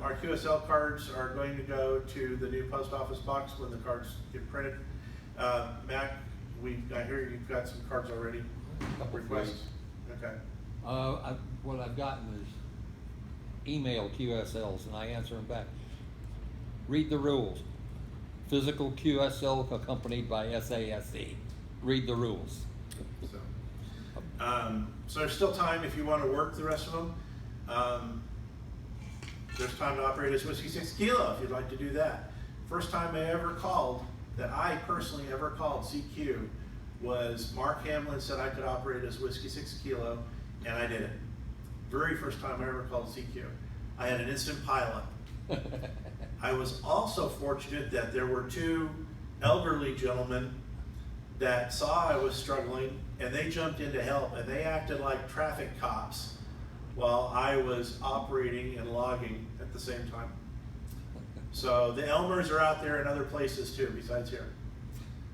our QSL cards are going to go to the new post office box when the cards get printed. Mac, I hear you've got some cards already. Requests. Okay. What I've gotten is email QSLs, and I answer them back. Read the rules. Physical QSL accompanied by SASE. Read the rules. So there's still time if you want to work the rest of them. There's time to operate as Whiskey 6 Kilo if you'd like to do that. First time I ever called, that I personally ever called CQ, was Mark Hamlin said I could operate as Whiskey 6 Kilo, and I did it. Very first time I ever called CQ. I had an instant pileup. I was also fortunate that there were two elderly gentlemen that saw I was struggling, and they jumped in to help, and they acted like traffic cops while I was operating and logging at the same time. So the Elmers are out there in other places too, besides here.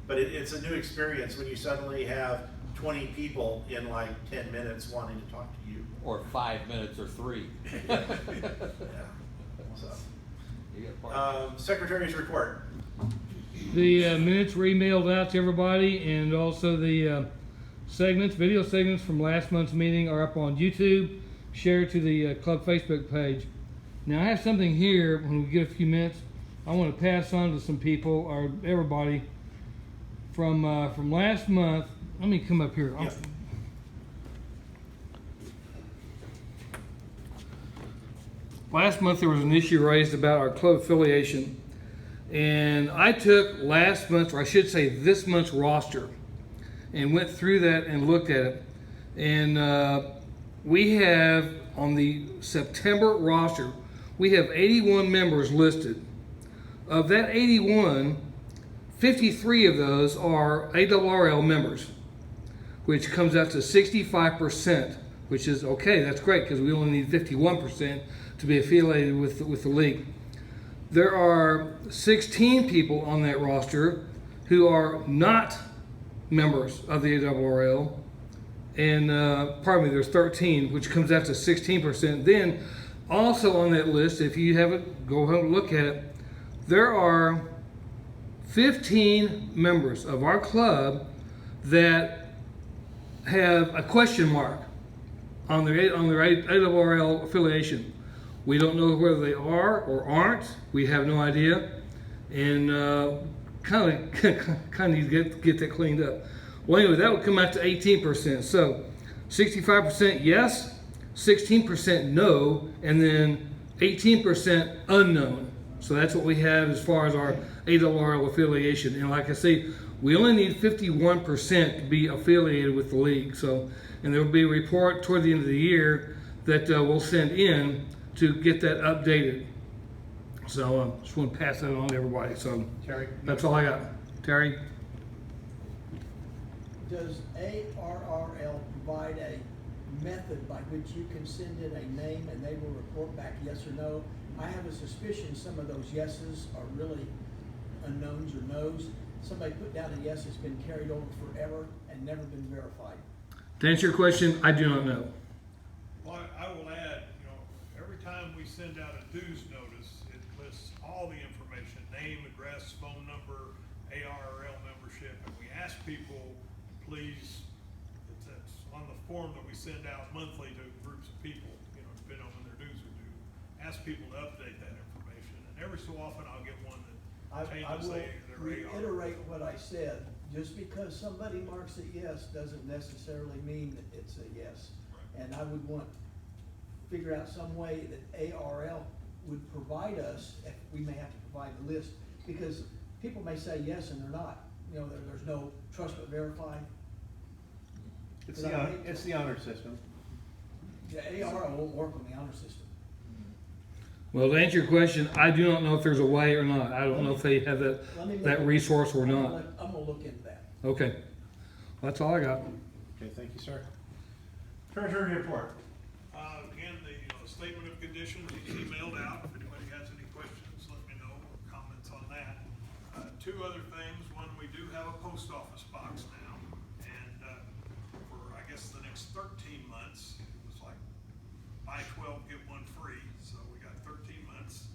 But it's a new experience when you suddenly have 20 people in like 10 minutes wanting to talk to you. Or 5 minutes or 3. Yeah. So, Secretary's report. The minutes were emailed out to everybody, and also the video segments from last month's meeting are up on YouTube. Share it to the club Facebook page. Now I have something here. When we get a few minutes, I want to pass on to some people or everybody from last month. Let me come up here. Yep. Last month there was an issue raised about our club affiliation, and I took last month's, or I should say this month's roster, and went through that and looked at it. And we have on the September roster, we have 81 members listed. Of that 81, 53 of those are ARRL members, which comes out to 65%, which is okay. That's great because we only need 51% to be affiliated with the league. There are 16 people on that roster who are not members of the ARRL, and pardon me, there's 13, which comes out to 16%. Then also on that list, if you haven't, go ahead and look at it, there are 15 members of our club that have a question mark on their ARRL affiliation. We don't know whether they are or aren't. We have no idea, and kind of need to get that cleaned up. Well, anyway, that would come out to 18%. So 65% yes, 16% no, and then 18% unknown. So that's what we have as far as our ARRL affiliation. And like I say, we only need 51% to be affiliated with the league. So, and there will be a report toward the end of the year that we'll send in to get that updated. So just want to pass that on to everybody. So Terry, that's all I got. Terry? Does ARRL provide a method by which you can send in a name and they will report back yes or no? I have a suspicion some of those yeses are really unknowns or no's. Somebody put down a yes that's been carried over forever and never been verified. To answer your question, I do not know. Well, I will add, every time we send out a dues notice, it lists all the information, name, address, phone number, ARRL membership, and we ask people, please, it's on the form that we send out monthly to groups of people, depending on when their dues are due, ask people to update that information. And every so often I'll get one that changes their reiterate what I said. Just because somebody marks it yes doesn't necessarily mean that it's a yes. Right. And I would want to figure out some way that ARRL would provide us, if we may have to provide the list, because people may say yes and they're not. There's no trust but verify. it's the honor system. The ARRL won't work on the honor system. Well, to answer your question, I do not know if there's a way or not. I don't know if they have that resource or not. I'm going to look into that. Okay. Well, that's all I got. Okay, thank you, sir. Treasury report. Again, the statement of conditions is emailed out. If anybody has any questions, let me know, or comments on that. Two other things. One, we do have a post office box now, and for I guess the next 13 months, it was like buy 12 get one free. So we got 13 months.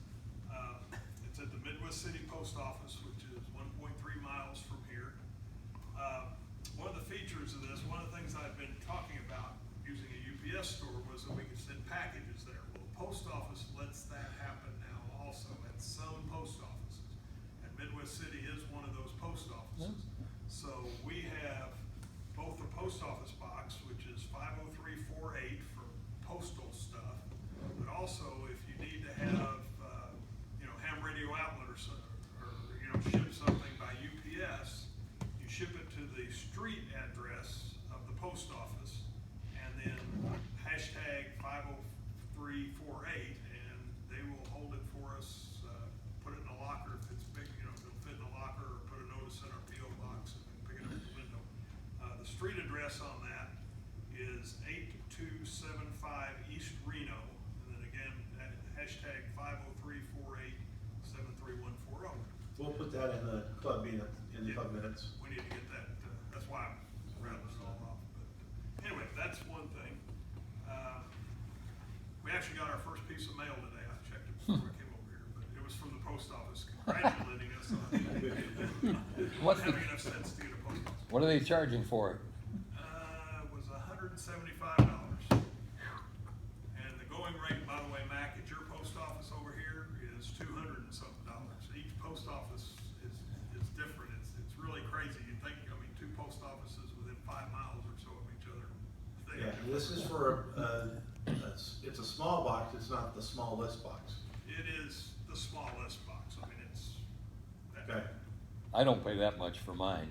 We'll put that in the club meeting, in the club minutes. We need to get that, that's why I'm rounding this all off. But anyway, that's one thing. We actually got our first piece of mail today. I checked it before I came over here, but it was from the post office congratulating us on What's the- having enough sense to get a post office. What are they charging for it? It was $175. And the going rate, by the way, Mac, at your post office over here is $200 and something dollars. Each post office is different. It's really crazy. You'd think, I mean, two post offices within 5 miles or so of each other. They Yeah, have this is for, it's a small box, it's not the smallest box. It is the smallest box. I mean, it's. Okay. I don't pay that much for mine.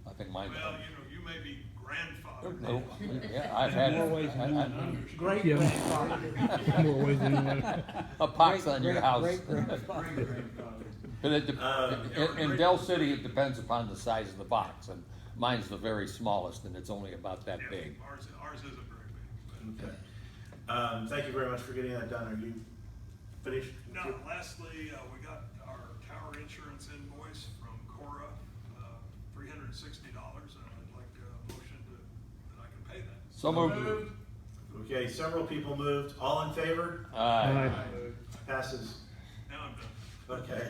I think mine. Well, you may be grandfathered. No, yeah, I've had Great Yeah. grandfather. More ways than one. a pox on your house. But in Dell City, it depends upon the size of the box, and mine's the very smallest, and it's only about that Yeah, big. Ours isn't very big. But. Okay. Thank you very much for getting that done. Are you finished? No, lastly, we got our tower insurance invoice from Cora, $360, and I'd like a motion that I can pay that. So moved. Okay, several people moved. All in favor? Aye. Passes. Now I'm done. Okay.